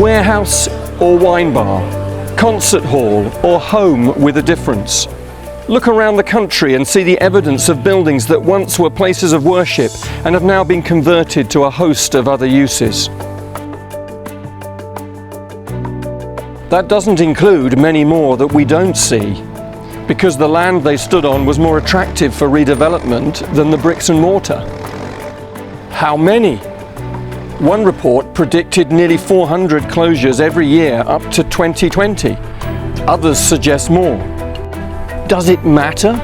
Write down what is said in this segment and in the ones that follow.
Warehouse or wine bar, concert hall or home with a difference. Look around the country and see the evidence of buildings that once were places of worship and have now been converted to a host of other uses. That doesn't include many more that we don't see, because the land they stood on was more attractive for redevelopment than the bricks and mortar. How many? One report predicted nearly 400 closures every year up to 2020. Others suggest more. Does it matter?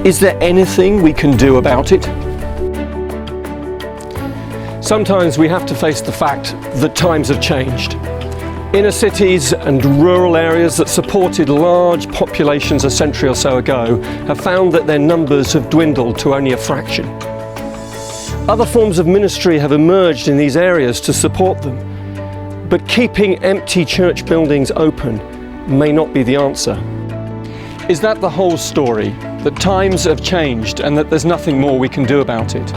Is there anything we can do about it? Sometimes we have to face the fact that times have changed. Inner cities and rural areas that supported large populations a century or so ago have found that their numbers have dwindled to only a fraction. Other forms of ministry have emerged in these areas to support them, but keeping empty church buildings open may not be the answer. Is that the whole story, that times have changed and that there's nothing more we can do about it?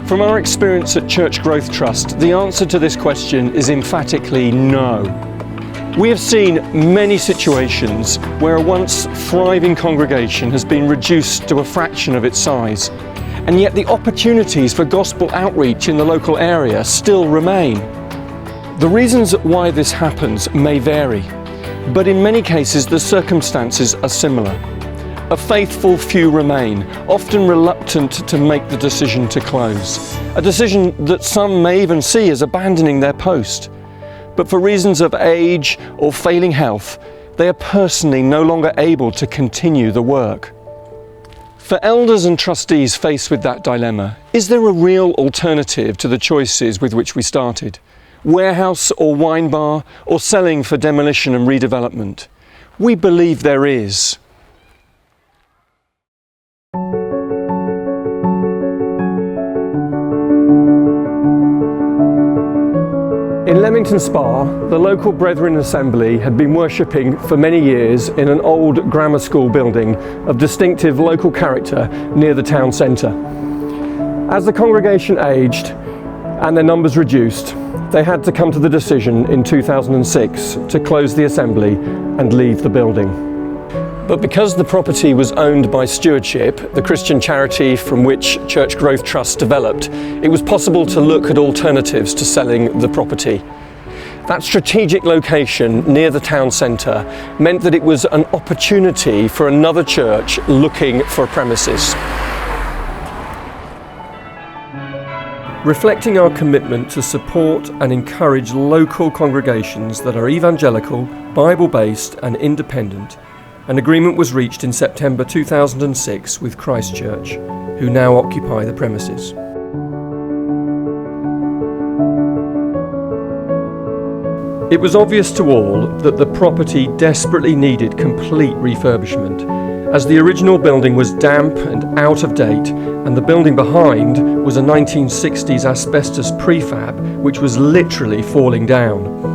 From our experience at Church Growth Trust, the answer to this question is emphatically no. We have seen many situations where a once thriving congregation has been reduced to a fraction of its size, and yet the opportunities for gospel outreach in the local area still remain. The reasons why this happens may vary, but in many cases the circumstances are similar. A faithful few remain, often reluctant to make the decision to close. A decision that some may even see as abandoning their post. But for reasons of age or failing health, they are personally no longer able to continue the work. For elders and trustees faced with that dilemma, is there a real alternative to the choices with which we started? Warehouse or wine bar, or selling for demolition and redevelopment? We believe there is. In Leamington Spa, the local Brethren Assembly had been worshipping for many years in an old grammar school building of distinctive local character near the town centre. As the congregation aged and their numbers reduced, they had to come to the decision in 2006 to close the assembly and leave the building. But because the property was owned by Stewardship, the Christian charity from which Church Growth Trust developed, it was possible to look at alternatives to selling the property. That strategic location near the town centre meant that it was an opportunity for another church looking for premises. Reflecting our commitment to support and encourage local congregations that are evangelical, Bible-based and independent, an agreement was reached in September 2006 with Christchurch, who now occupy the premises. It was obvious to all that the property desperately needed complete refurbishment, as the original building was damp and out of date, and the building behind was a 1960s asbestos prefab which was literally falling down.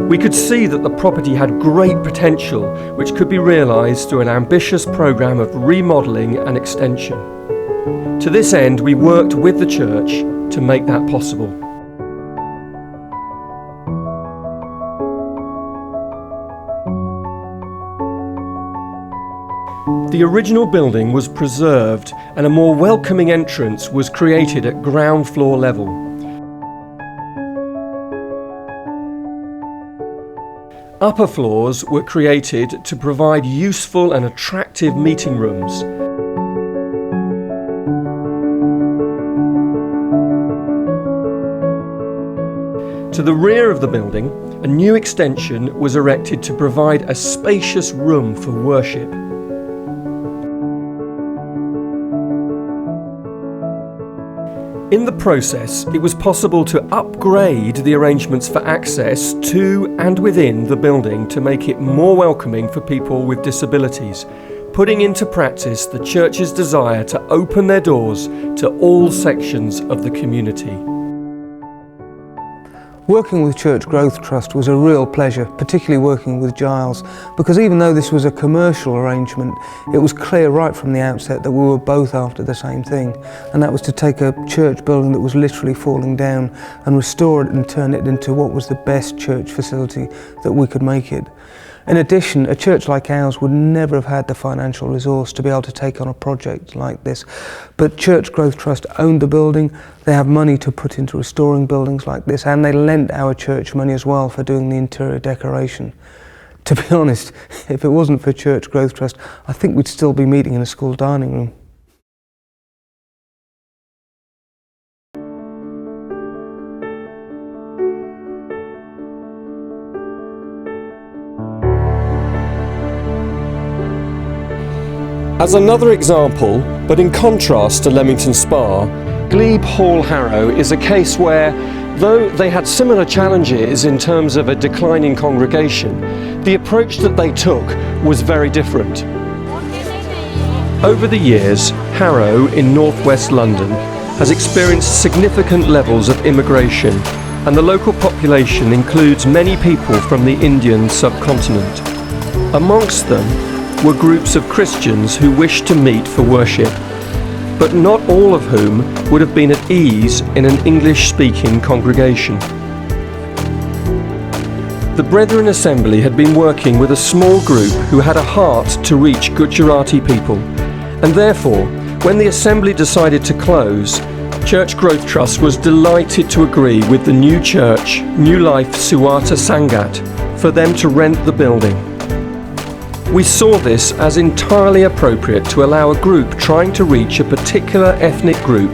We could see that the property had great potential, which could be realised through an ambitious programme of remodelling and extension. To this end, we worked with the church to make that possible. The original building was preserved and a more welcoming entrance was created at ground floor level. Upper floors were created to provide useful and attractive meeting rooms. To the rear of the building, a new extension was erected to provide a spacious room for worship. In the process, it was possible to upgrade the arrangements for access to and within the building to make it more welcoming for people with disabilities, putting into practice the church's desire to open their doors to all sections of the community. Working with Church Growth Trust was a real pleasure, particularly working with Giles, because even though this was a commercial arrangement, it was clear right from the outset that we were both after the same thing, and that was to take a church building that was literally falling down and restore it and turn it into what was the best church facility that we could make it. In addition, a church like ours would never have had the financial resource to be able to take on a project like this. But Church Growth Trust owned the building, they have money to put into restoring buildings like this, and they lent our church money as well for doing the interior decoration. To be honest, if it wasn't for Church Growth Trust, I think we'd still be meeting in a school dining room. As another example, but in contrast to Leamington Spa, Glebe Hall Harrow is a case where, though they had similar challenges in terms of a declining congregation, the approach that they took was very different. Over the years, Harrow in northwest London has experienced significant levels of immigration, and the local population includes many people from the Indian subcontinent. Amongst them were groups of Christians who wished to meet for worship, but not all of whom would have been at ease in an English-speaking congregation. The Brethren Assembly had been working with a small group who had a heart to reach Gujarati people, and therefore, when the Assembly decided to close, Church Growth Trust was delighted to agree with the new church, New Life Suwata Sangat, for them to rent the building. We saw this as entirely appropriate to allow a group trying to reach a particular ethnic group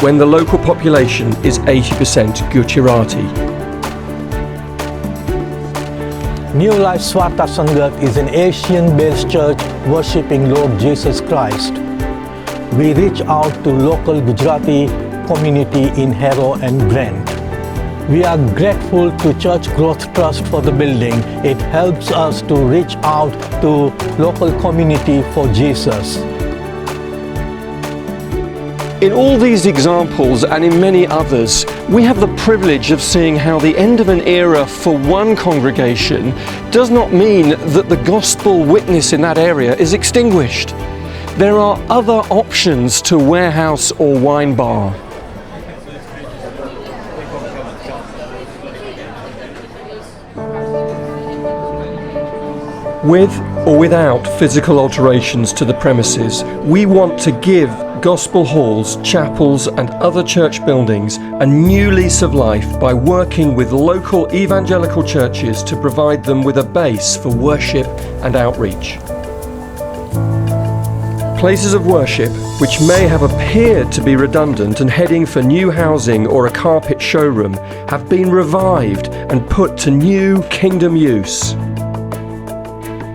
when the local population is 80% Gujarati. New Life Swata Sangat is an Asian-based church worshipping Lord Jesus Christ. We reach out to local Gujarati community in Harrow and Brent. We are grateful to Church Growth Trust for the building. It helps us to reach out to local community for Jesus. In all these examples and in many others, we have the privilege of seeing how the end of an era for one congregation does not mean that the gospel witness in that area is extinguished. There are other options to warehouse or wine bar. With or without physical alterations to the premises, we want to give gospel halls, chapels and other church buildings a new lease of life by working with local evangelical churches to provide them with a base for worship and outreach. Places of worship, which may have appeared to be redundant and heading for new housing or a carpet showroom, have been revived and put to new kingdom use.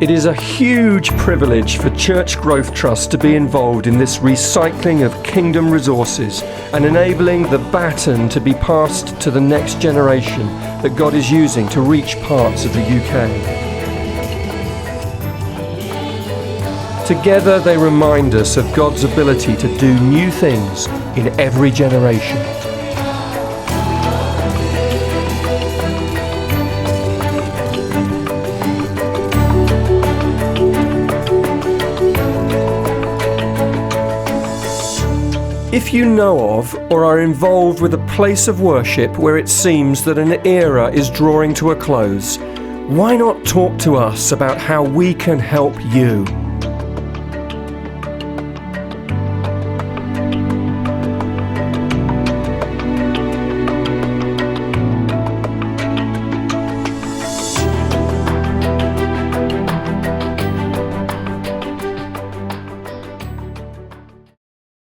It is a huge privilege for Church Growth Trust to be involved in this recycling of kingdom resources and enabling the baton to be passed to the next generation that God is using to reach parts of the UK. Together they remind us of God's ability to do new things in every generation. If you know of or are involved with a place of worship where it seems that an era is drawing to a close, why not talk to us about how we can help you?